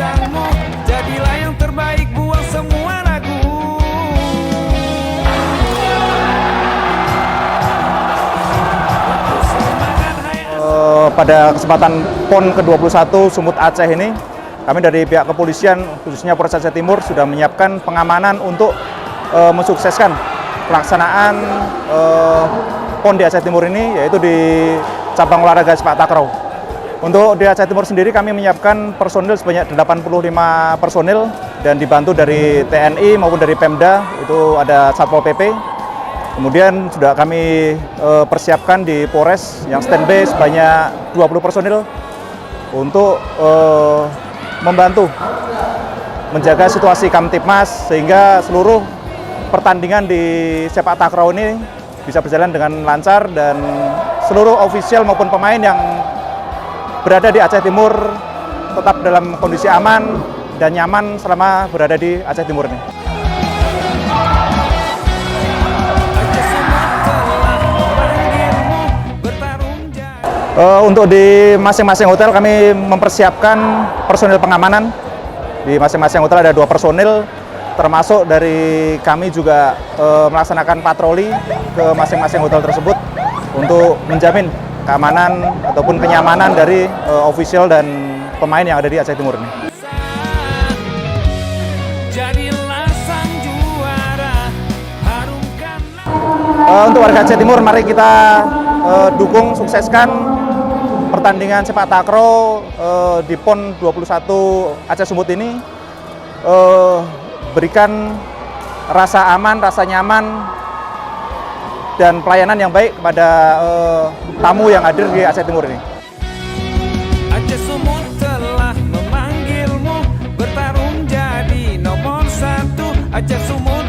sayangmu, jadilah yang terbaik, buang semua ragu. Pada kesempatan PON ke-21 Sumut Aceh ini, kami dari pihak kepolisian, khususnya Polres Aceh Timur, sudah menyiapkan pengamanan untuk mensukseskan pelaksanaan PON di Aceh Timur ini, yaitu di cabang olahraga sepak takraw. Untuk di Aceh Timur sendiri, kami menyiapkan personil sebanyak 85 personil dan dibantu dari TNI maupun dari Pemda, itu ada Satpol PP. Kemudian sudah kami persiapkan di Polres yang standby sebanyak 20 personil untuk membantu menjaga situasi Kamtipmas sehingga seluruh pertandingan di sepak takraw ini bisa berjalan dengan lancar dan seluruh ofisial maupun pemain yang berada di Aceh Timur tetap dalam kondisi aman dan nyaman selama berada di Aceh Timur ini. Untuk di masing-masing hotel kami mempersiapkan personil pengamanan. Di masing-masing hotel ada 2 personil, termasuk dari kami juga melaksanakan patroli ke masing-masing hotel tersebut untuk menjamin keamanan ataupun kenyamanan dari ofisial dan pemain yang ada di Aceh Timur ini. Untuk warga Aceh Timur, mari kita dukung, sukseskan pertandingan sepak takraw di PON 21 Aceh Sumut ini. Berikan rasa aman, rasa nyaman, dan pelayanan yang baik kepada tamu yang hadir di Aceh Timur ini. Aceh Sumut telah memanggilmu bertarung jadi nomor 1. Aceh Sumut